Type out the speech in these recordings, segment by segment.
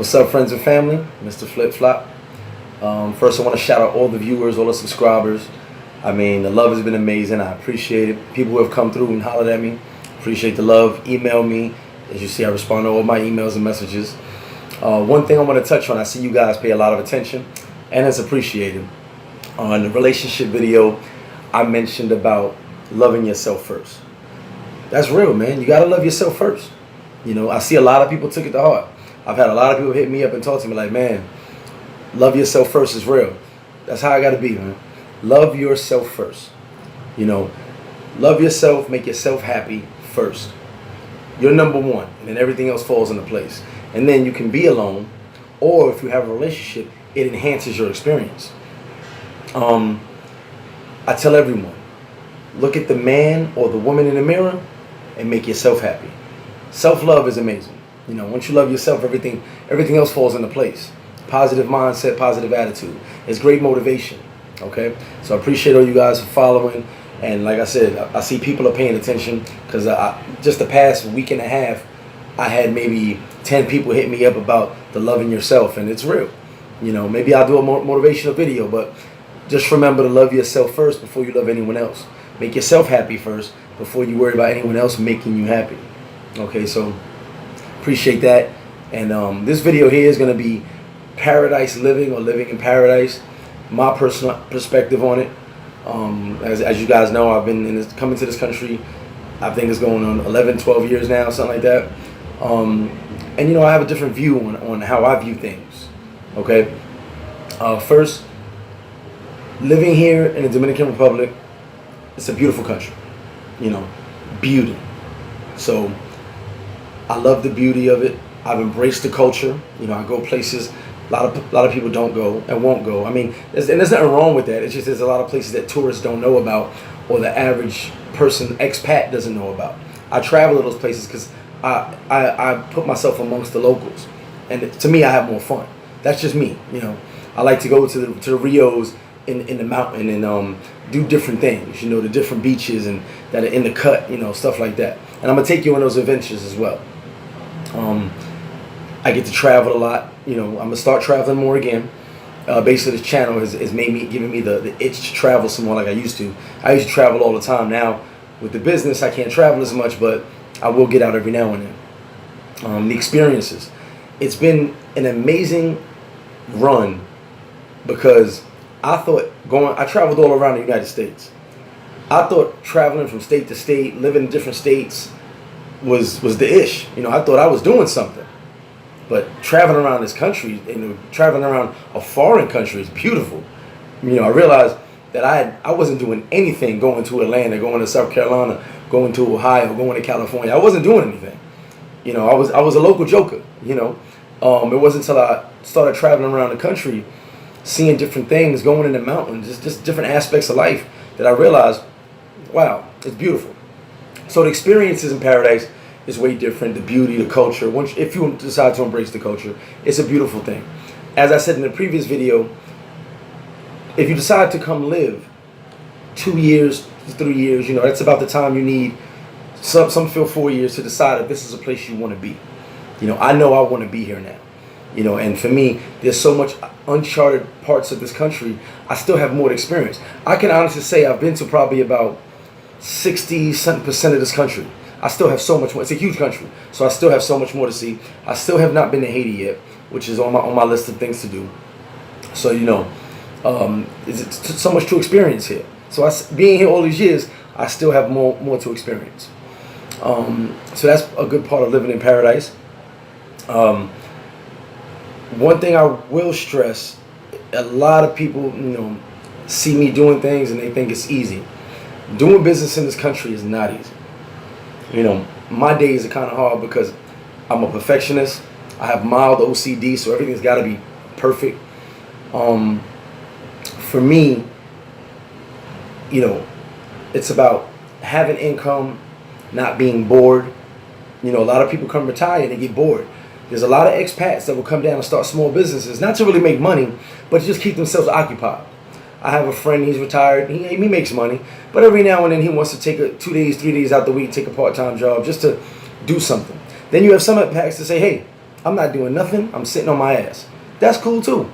What's up, friends and family? Mr. Flip Flop. First, I want to shout out all the viewers, all the subscribers. I mean, the love has been amazing. I appreciate it. People who have come through and hollered at me, appreciate the love. Email me. As you see, I respond to all my emails and messages. One thing I want to touch on, I see you guys pay a lot of attention, and it's appreciated. On the relationship video, I mentioned about loving yourself first. That's real, man. You got to love yourself first. You know, I see a lot of people took it to heart. I've had a lot of people hit me up and talk to me like, man, love yourself first is real. That's how I got to be, man. Love yourself first. You know, love yourself, make yourself happy first. You're number one, and then everything else falls into place. And then you can be alone, or if you have a relationship, it enhances your experience. I tell everyone, look at the man or the woman in the mirror and make yourself happy. Self-love is amazing. You know, once you love yourself, everything else falls into place. Positive mindset, positive attitude. It's great motivation. Okay? So I appreciate all you guys for following. And like I said, I see people are paying attention because just the past week and a half, I had maybe 10 people hit me up about the loving yourself, and it's real. You know, maybe I'll do a motivational video, but just remember to love yourself first before you love anyone else. Make yourself happy first before you worry about anyone else making you happy. Okay, so appreciate that. And this video here is going to be paradise living or living in paradise. My personal perspective on it. As you guys know, I've been coming to this country, I think it's going on 11, 12 years now, something like that. And you know, I have a different view on how I view things. Okay. First, living here in the Dominican Republic, it's a beautiful country. You know, beauty. So I love the beauty of it. I've embraced the culture. You know, I go places a lot of people don't go and won't go. I mean, there's nothing wrong with that. It's just there's a lot of places that tourists don't know about, or the average person, expat, doesn't know about. I travel to those places because I put myself amongst the locals, and to me, I have more fun. That's just me. You know, I like to go to the Rios in the mountain and do different things. You know, the different beaches and that are in the cut. You know, stuff like that. And I'm gonna take you on those adventures as well. I get to travel a lot. You know, I'm gonna start traveling more again. Basically, this channel has giving me the itch to travel some more like I used to. I used to travel all the time. Now, with the business, I can't travel as much, but I will get out every now and then. The experiences. It's been an amazing run because I traveled all around the United States. I thought traveling from state to state, living in different states was the ish. You know, I thought I was doing something. But traveling around this country, traveling around a foreign country is beautiful. You know, I realized that I wasn't doing anything going to Atlanta, going to South Carolina, going to Ohio, going to California. I wasn't doing anything. You know, I was a local joker. You know, it wasn't until I started traveling around the country, seeing different things, going in the mountains, just different aspects of life, that I realized, wow, it's beautiful. So the experiences in paradise is way different. The beauty, the culture. If you decide to embrace the culture, it's a beautiful thing. As I said in the previous video, if you decide to come live 2 years, 3 years, you know, that's about the time you need. Some feel 4 years to decide if this is a place you want to be. You know, I know I want to be here now. You know, and for me, there's so much uncharted parts of this country. I still have more to experience. I can honestly say I've been to probably about 60% of this country. I still have so much more. It's a huge country, so I still have so much more to see. I still have not been to Haiti yet, which is on my list of things to do. So, you know, it's so much to experience here. So being here all these years, I still have more to experience. So that's a good part of living in paradise. One thing I will stress, a lot of people, you know, see me doing things and they think it's easy. Doing business in this country is not easy. You know, my days are kind of hard because I'm a perfectionist. I have mild OCD, so everything's got to be perfect. For me, you know, it's about having income, not being bored. You know, a lot of people come retire and they get bored. There's a lot of expats that will come down and start small businesses, not to really make money, but to just keep themselves occupied. I have a friend, he's retired, he makes money, but every now and then he wants to take 2 days, 3 days out the week, take a part-time job just to do something. Then you have some expats to say, hey, I'm not doing nothing. I'm sitting on my ass. That's cool too.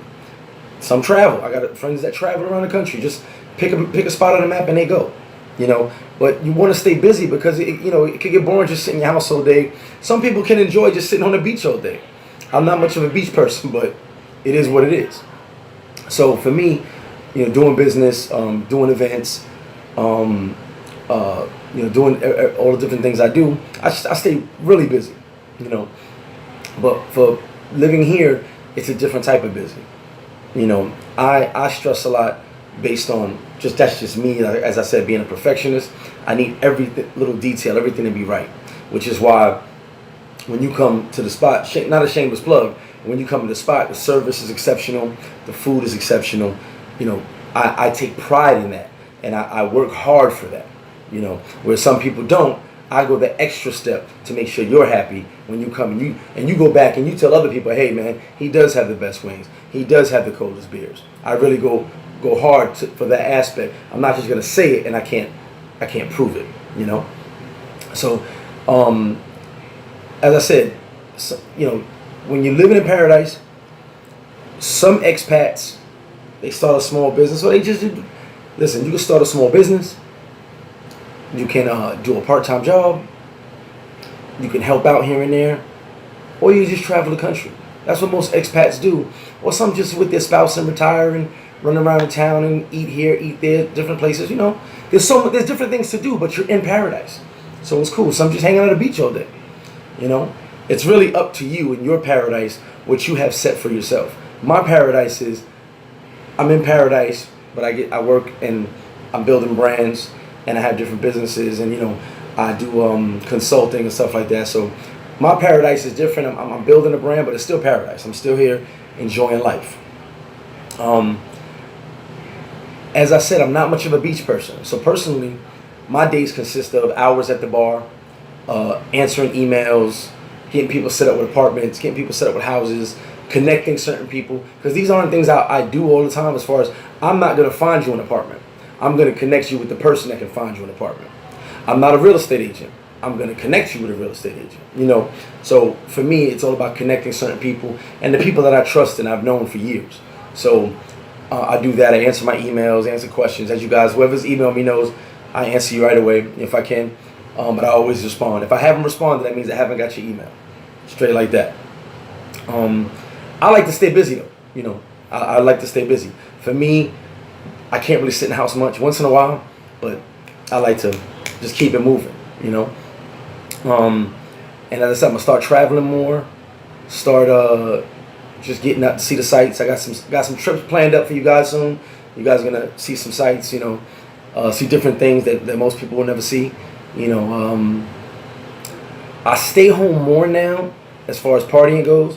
Some travel. I got friends that travel around the country. Just pick a spot on the map and they go. You know, but you want to stay busy because it could get boring just sitting in your house all day. Some people can enjoy just sitting on the beach all day. I'm not much of a beach person, but it is what it is. So for me, doing business, doing events, doing all the different things I do, I stay really busy. You know, but for living here, it's a different type of busy. I stress a lot based on that's just me. Like, as I said, being a perfectionist, I need every little detail, everything to be right. Which is why when you come to the spot, not a shameless plug, when you come to the spot, the service is exceptional, the food is exceptional. I take pride in that, and I work hard for that. Where some people don't. I go the extra step to make sure you're happy when you come and you go back and you tell other people, hey man, he does have the best wings. He does have the coldest beers. I really go hard for that aspect. I'm not just gonna say it and I can't prove it. So, as I said, when you're living in paradise, some expats, they start a small business, or listen. You can start a small business. You can do a part-time job. You can help out here and there, or you just travel the country. That's what most expats do. Or some just with their spouse and retire and run around in town and eat here, eat there, different places. There's different things to do, but you're in paradise, so it's cool. Some just hanging on the beach all day. It's really up to you in your paradise what you have set for yourself. My paradise is I'm in paradise, but I work and I'm building brands. And I have different businesses, and I do consulting and stuff like that. So my paradise is different. I'm building a brand, but it's still paradise. I'm still here enjoying life. As I said, I'm not much of a beach person. So personally, my days consist of hours at the bar, answering emails, getting people set up with apartments, getting people set up with houses, connecting certain people. Because these aren't things I do all the time. As far as I'm not going to find you an apartment. I'm going to connect you with the person that can find you an apartment. I'm not a real estate agent. I'm going to connect you with a real estate agent. So for me, it's all about connecting certain people and the people that I trust and I've known for years. So I do that. I answer my emails, answer questions. As you guys, whoever's emailed me knows, I answer you right away if I can. But I always respond. If I haven't responded, that means I haven't got your email. Straight like that. I like to stay busy though. I like to stay busy. For me, I can't really sit in the house much, once in a while, but I like to just keep it moving, And as I said, I'm gonna start traveling more, start just getting out to see the sights. I got some trips planned up for you guys soon. You guys are gonna see some sights, see different things that most people will never see. I stay home more now as far as partying goes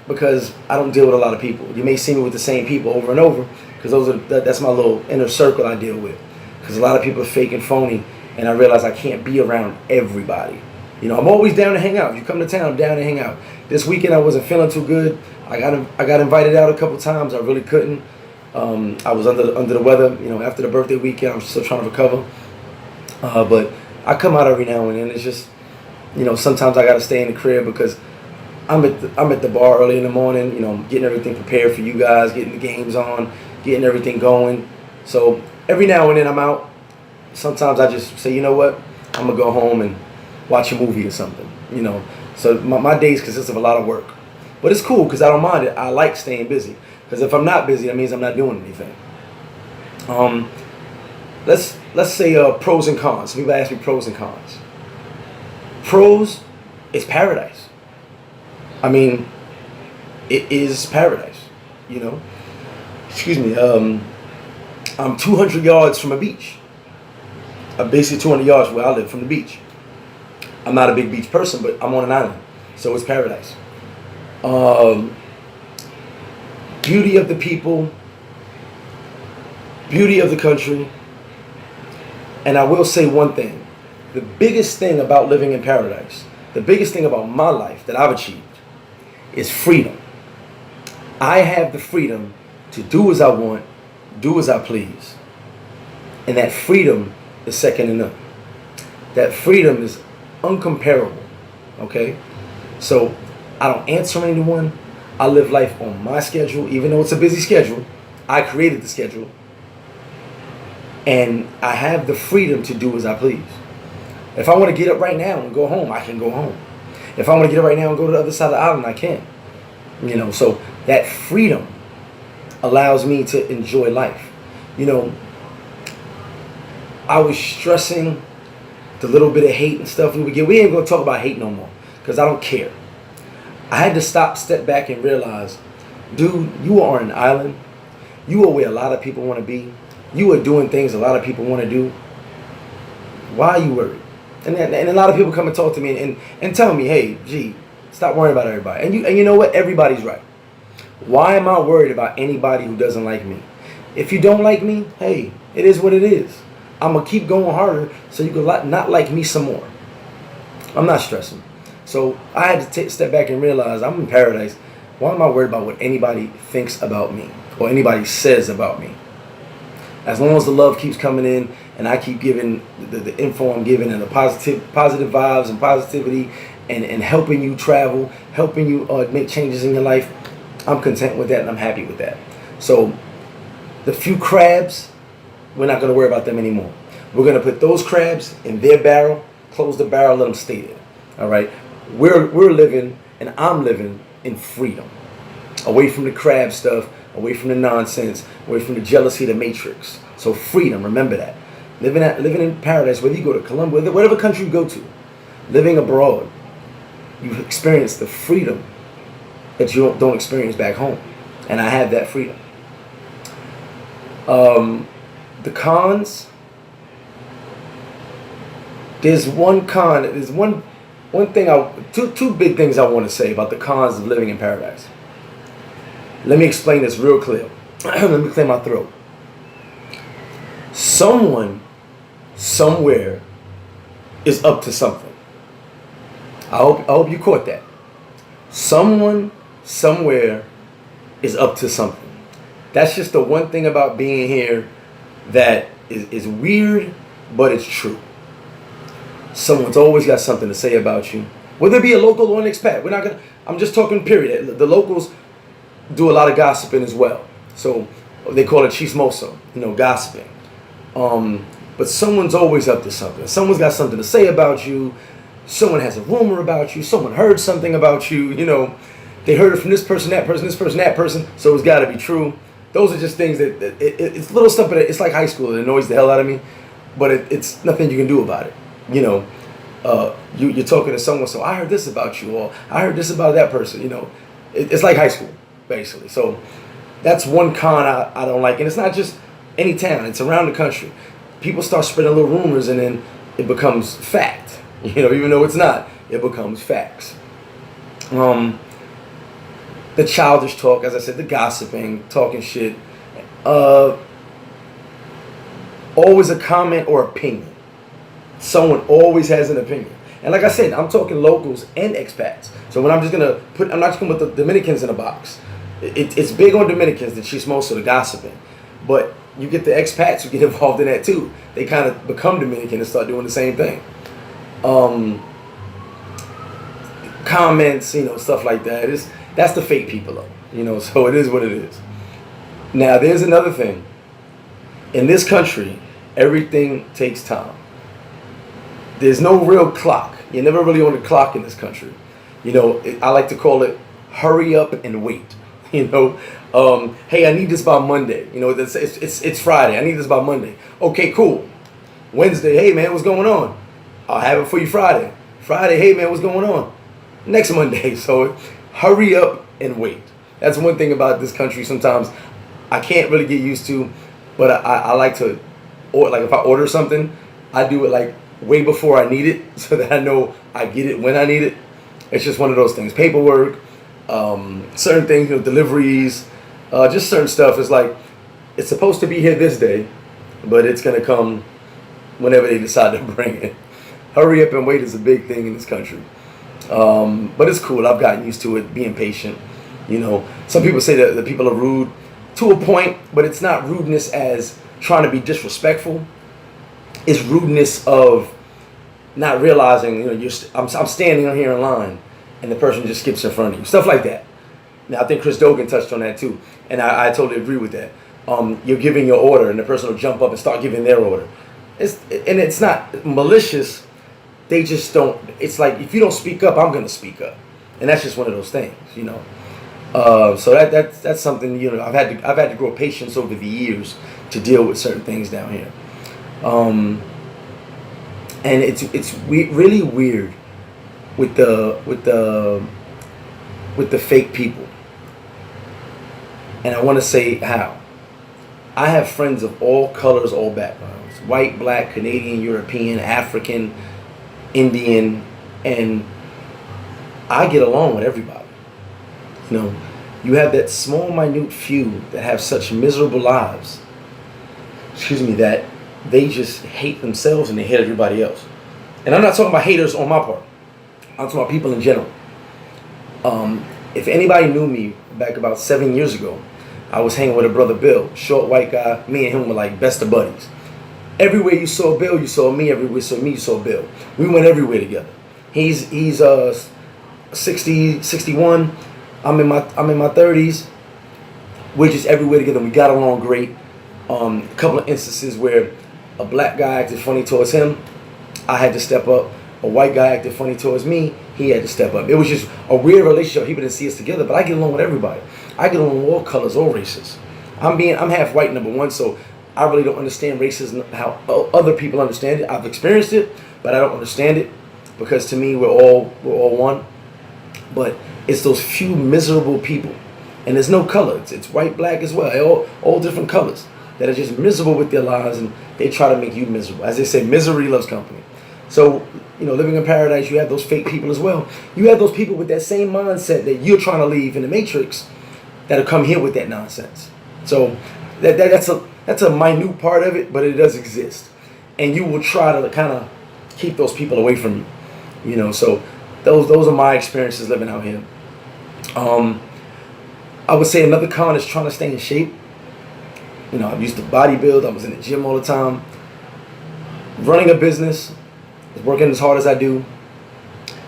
because I don't deal with a lot of people. You may see me with the same people over and over. Because that's my little inner circle I deal with. Because a lot of people are fake and phony, and I realize I can't be around everybody. I'm always down to hang out. If you come to town, I'm down to hang out. This weekend I wasn't feeling too good. I got invited out a couple times. I really couldn't. I was under the weather. After the birthday weekend, I'm still trying to recover. But I come out every now and then. It's just, sometimes I got to stay in the crib because I'm at the bar early in the morning. Getting everything prepared for you guys, getting the games on. Getting everything going. So every now and then I'm out. Sometimes I just say, you know what? I'm going to go home and watch a movie or something. So my days consist of a lot of work. But it's cool because I don't mind it. I like staying busy. Because if I'm not busy, that means I'm not doing anything. Let's say pros and cons. Some people ask me pros and cons. Pros is paradise. I mean, it is paradise, Excuse me, I'm 200 yards from a beach. I'm basically 200 yards where I live from the beach. I'm not a big beach person, but I'm on an island, so it's paradise. Beauty of the people, beauty of the country, and I will say one thing. The biggest thing about living in paradise, the biggest thing about my life that I've achieved is freedom. I have the freedom to do as I want, do as I please. And that freedom is second to none. That freedom is uncomparable. Okay? So I don't answer anyone. I live life on my schedule, even though it's a busy schedule. I created the schedule. And I have the freedom to do as I please. If I want to get up right now and go home, I can go home. If I want to get up right now and go to the other side of the island, I can. You know, so that freedom allows me to enjoy life. You know, I was stressing the little bit of hate and stuff we would get. We ain't going to talk about hate no more because I don't care. I had to step back and realize, dude, you are on an island. You are where a lot of people want to be. You are doing things a lot of people want to do. Why are you worried? And a lot of people come and talk to me and tell me, hey, gee, stop worrying about everybody. And you know what? Everybody's right. Why am I worried about anybody who doesn't like me? If you don't like me, hey, it is what it is. I'm going to keep going harder so you can not like me some more. I'm not stressing. So I had to step back and realize I'm in paradise. Why am I worried about what anybody thinks about me or anybody says about me? As long as the love keeps coming in and I keep giving the info I'm giving and the positive vibes and positivity and helping you travel, helping you make changes in your life, I'm content with that and I'm happy with that. So the few crabs, we're not going to worry about them anymore. We're going to put those crabs in their barrel, close the barrel, let them stay there. All right? We're living and I'm living in freedom. Away from the crab stuff, away from the nonsense, away from the jealousy, the matrix. So freedom, remember that. Living in paradise, whether you go to Colombia, whatever country you go to, living abroad, you experience the freedom that you don't experience back home. And I have that freedom. The cons, there's one thing, two big things I want to say about the cons of living in paradise. Let me explain this real clear. Let me clear my throat. Someone, somewhere, is up to something. I hope you caught that. Someone, somewhere, is up to something. That's just the one thing about being here that is weird, but it's true. Someone's always got something to say about you. Whether it be a local or an expat. I'm just talking period. The locals do a lot of gossiping as well. So they call it chismoso, gossiping. But someone's always up to something. Someone's got something to say about you. Someone has a rumor about you. Someone heard something about you. They heard it from this person, that person, that person. So it's got to be true. Those are just things that it's little stuff, but it's like high school. It annoys the hell out of me, but it's nothing you can do about it. You're talking to someone, so I heard this about you, or I heard this about that person. It's like high school, basically. So that's one con I don't like, and it's not just any town; it's around the country. People start spreading little rumors, and then it becomes fact. Even though it's not, it becomes facts. The childish talk, as I said, the gossiping, talking shit. Always a comment or opinion. Someone always has an opinion. And like I said, I'm talking locals and expats. So when I'm not just gonna put the Dominicans in a box. It's big on Dominicans, the chismoso, the gossiping. But you get the expats who get involved in that too. They kind of become Dominican and start doing the same thing. Comments, stuff like that. That's the fake people though. So it is what it is. Now there's another thing. In this country, everything takes time. There's no real clock. You're never really on the clock in this country. I like to call it hurry up and wait. Hey, I need this by Monday. It's Friday. I need this by Monday. Okay, cool. Wednesday, hey man, what's going on? I'll have it for you Friday. Friday, hey man, what's going on? Next Monday. So hurry up and wait. That's one thing about this country sometimes I can't really get used to, but I like to, or like if I order something, I do it like way before I need it so that I know I get it when I need it. It's just one of those things. Paperwork, certain things, deliveries, just certain stuff. It's like, it's supposed to be here this day, but it's going to come whenever they decide to bring it. Hurry up and wait is a big thing in this country. But it's cool. I've gotten used to it, being patient. Some people say that the people are rude to a point, but it's not rudeness as trying to be disrespectful. It's rudeness of not realizing, I'm standing here in line, and the person just skips in front of you. Stuff like that. Now, I think Chris Dogan touched on that too, and I totally agree with that. You're giving your order, and the person will jump up and start giving their order. It's not malicious. They just don't. It's like, if you don't speak up, I'm gonna speak up, and that's just one of those things, you know. So that's something, you know, I've had to grow patience over the years to deal with certain things down here, and really weird with the fake people. And I want to say how. I have friends of all colors, all backgrounds: white, black, Canadian, European, African, Indian, and I get along with everybody. You know, you have that small, minute few that have such miserable lives, that they just hate themselves and they hate everybody else. And I'm not talking about haters on my part. I'm talking about people in general. If anybody knew me back about 7 years ago, I was hanging with a brother Bill, short white guy. Me and him were like best of buddies. Everywhere you saw Bill, you saw me. Everywhere you saw me, you saw Bill. We went everywhere together. He's 60, 61. I'm in my 30s. We're just everywhere together. We got along great. A couple of instances where a black guy acted funny towards him, I had to step up. A white guy acted funny towards me, he had to step up. It was just a weird relationship. People didn't see us together, but I get along with everybody. I get along with all colors, all races. I'm half white, number one, so I really don't understand racism how other people understand it. I've experienced it, but I don't understand it, because to me we're all one. But it's those few miserable people, and there's no color. It's white, black as well, all different colors that are just miserable with their lives, and they try to make you miserable. As they say, misery loves company. So, you know, living in paradise, you have those fake people as well. You have those people with that same mindset that you're trying to leave in the Matrix, that'll come here with that nonsense. So that's a minute part of it, but it does exist, and you will try to kind of keep those people away from you. You know, so those are my experiences living out here. I would say another con is trying to stay in shape. You know, I used to bodybuild. I was in the gym all the time. Running a business, working as hard as I do,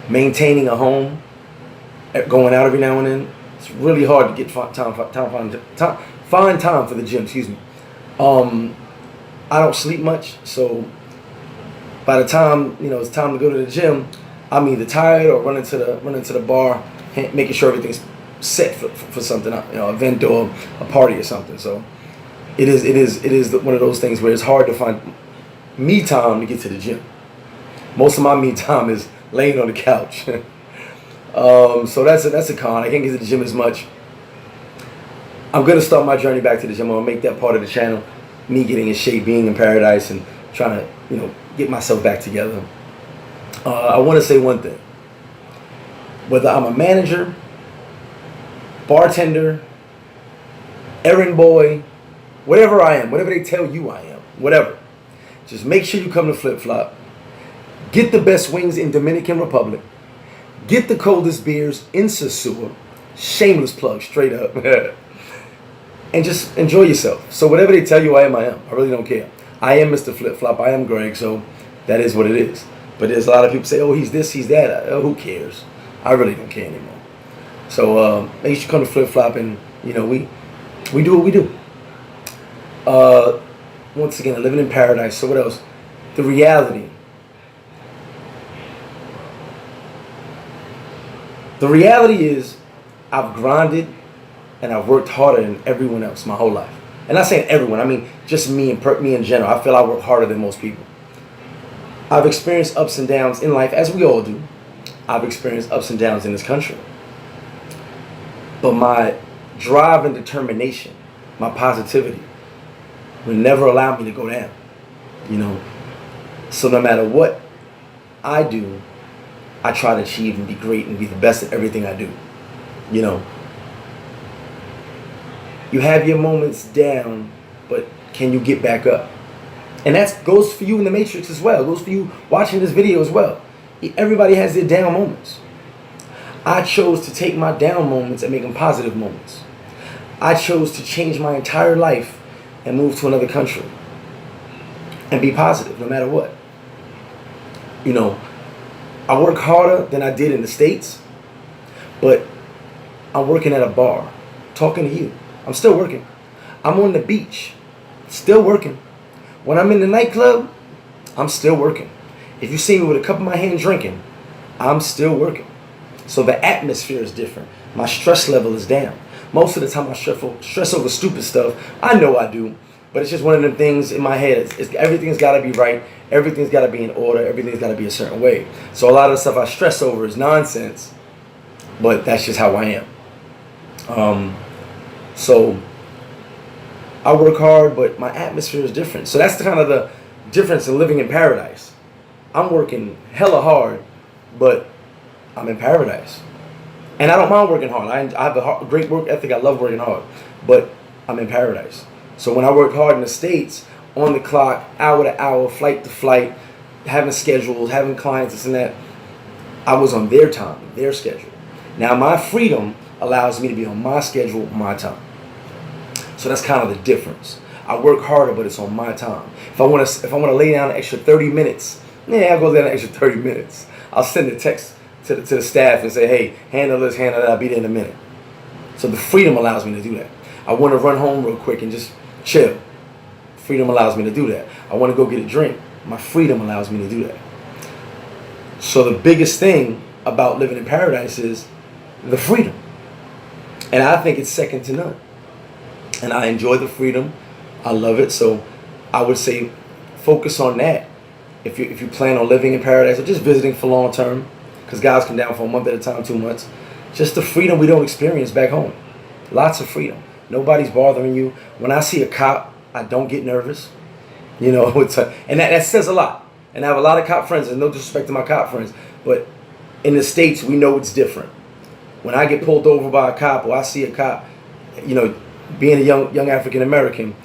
maintaining a home, going out every now and then. It's really hard to get find time for the gym. Excuse me. I don't sleep much, so by the time it's time to go to the gym, I'm either tired or running to the bar, making sure everything's set for something, event or a party or something. So it is one of those things where it's hard to find me time to get to the gym. Most of my me time is laying on the couch. So that's a con. I can't get to the gym as much. I'm gonna start my journey back to the gym. I'm gonna make that part of the channel, me getting in shape, being in paradise, and trying to get myself back together. I want to say one thing. Whether I'm a manager, bartender, errand boy, whatever I am, whatever they tell you I am, whatever, just make sure you come to Flip Flop. Get the best wings in Dominican Republic. Get the coldest beers in Sosua. Shameless plug, straight up. And just enjoy yourself. So whatever they tell you I am, I am. I really don't care. I am Mr. Flip Flop. I am Greg, so that is what it is. But there's a lot of people say, oh, he's this, he's that. Who cares? I really don't care anymore. So make sure you come to Flip Flop, and we do what we do. Once again, living in paradise. So what else? The reality. The reality is, I've grinded and I've worked harder than everyone else my whole life. And not saying everyone, I mean just me in general. I feel I work harder than most people. I've experienced ups and downs in life, as we all do. I've experienced ups and downs in this country. But my drive and determination, my positivity, will never allow me to go down. So no matter what I do, I try to achieve and be great and be the best at everything I do. You have your moments down, but can you get back up? And that goes for you in the Matrix as well. It goes for you watching this video as well. Everybody has their down moments. I chose to take my down moments and make them positive moments. I chose to change my entire life and move to another country and be positive no matter what. I work harder than I did in the States, But I'm working at a bar, talking to you. I'm still working. I'm on the beach, still working. When I'm in the nightclub, I'm still working. If you see me with a cup in my hand drinking, I'm still working. So the atmosphere is different. My stress level is down. Most of the time I stress over stupid stuff. I know I do, but it's just one of them things in my head. Everything's got to be right. Everything's got to be in order. Everything's got to be a certain way. So a lot of the stuff I stress over is nonsense, but that's just how I am. So I work hard, but my atmosphere is different. So that's kind of the difference in living in paradise. I'm working hella hard, but I'm in paradise. And I don't mind working hard. I have a great work ethic. I love working hard, but I'm in paradise. So when I work hard in the States, on the clock, hour to hour, flight to flight, having schedules, having clients, this and that, I was on their time, their schedule. Now my freedom allows me to be on my schedule, my time. So that's kind of the difference. I work harder, but it's on my time. If I want to lay down an extra 30 minutes, I'll go lay down an extra 30 minutes. I'll send a text to the staff and say, hey, handle this, handle that. I'll be there in a minute. So the freedom allows me to do that. I want to run home real quick and just chill. Freedom allows me to do that. I want to go get a drink. My freedom allows me to do that. So the biggest thing about living in paradise is the freedom. And I think it's second to none. And I enjoy the freedom. I love it. So I would say focus on that. If you plan on living in paradise or just visiting for long term, because guys come down for a month at a time, 2 months. Just the freedom we don't experience back home. Lots of freedom. Nobody's bothering you. When I see a cop, I don't get nervous. You know, and that says a lot. And I have a lot of cop friends, and no disrespect to my cop friends, but in the States, we know it's different. When I get pulled over by a cop or I see a cop, you know, being a young African American,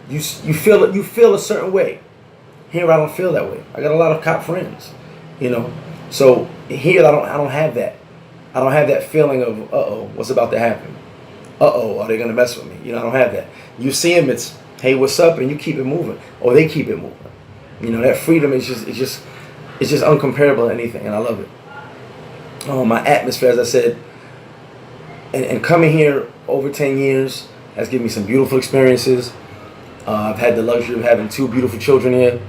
you feel a certain way. Here I don't feel that way. I got a lot of cop friends, you know. So here I don't have that. I don't have that feeling of uh-oh, what's about to happen? Uh-oh, are they gonna mess with me? You know, I don't have that. You see them, it's hey, what's up, and you keep it moving, or they keep it moving. You know, that freedom is just uncomparable to anything, and I love it. My atmosphere, as I said, and coming here over 10 years has given me some beautiful experiences. I've had the luxury of having 2 beautiful children here,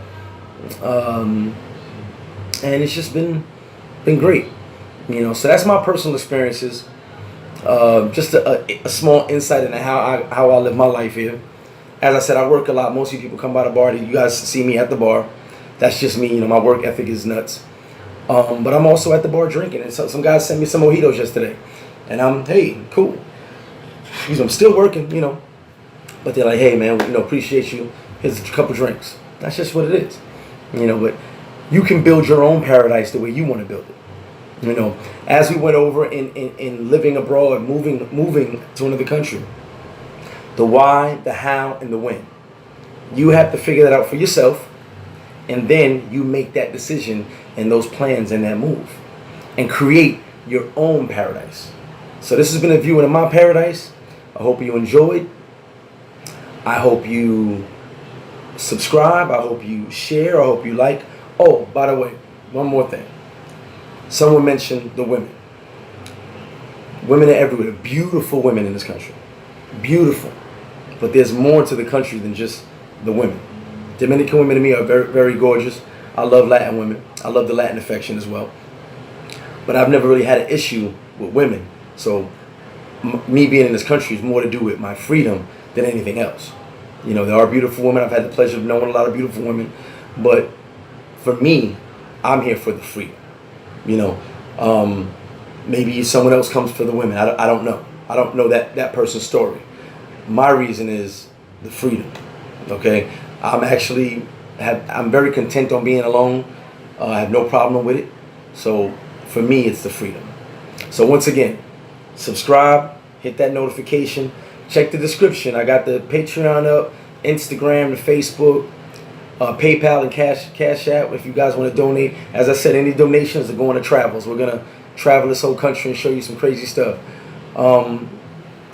and it's just been great. You know, so that's my personal experiences. Just a small insight into how I live my life here. As I said, I work a lot. Most of you people come by the bar. You guys see me at the bar. That's just me. You know, my work ethic is nuts. But I'm also at the bar drinking. And so some guys sent me some mojitos yesterday. And hey, cool. I'm still working, you know. But they're like, hey, man, you know, appreciate you. Here's a couple drinks. That's just what it is. You know, but you can build your own paradise the way you want to build it. You know, as we went over in living abroad, moving to another country, the why, the how, and the when. You have to figure that out for yourself, and then you make that decision and those plans and that move, and create your own paradise. So this has been a view into my paradise. I hope you enjoyed. I hope you subscribe. I hope you share. I hope you like. Oh, by the way, one more thing. Someone mentioned the women. Women are everywhere. Beautiful women in this country. Beautiful. But there's more to the country than just the women. Dominican women to me are very, very gorgeous. I love Latin women. I love the Latin affection as well. But I've never really had an issue with women. So me being in this country is more to do with my freedom than anything else. You know, there are beautiful women. I've had the pleasure of knowing a lot of beautiful women. But for me, I'm here for the freedom. You know, maybe someone else comes for the women. I don't know. I don't know that person's story. My reason is the freedom. Okay, I'm very content on being alone. I have no problem with it. So for me, it's the freedom. So once again, subscribe, hit that notification, check the description. I got the Patreon up, Instagram, the Facebook, PayPal, and Cash App if you guys want to donate. As I said, any donations are going to travels. We're gonna travel this whole country and show you some crazy stuff.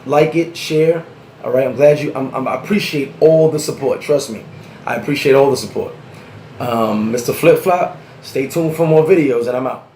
Like it, share. All right, I'm glad I appreciate all the support. Trust me, I appreciate all the support. Mr. Flip Flop, stay tuned for more videos, and I'm out.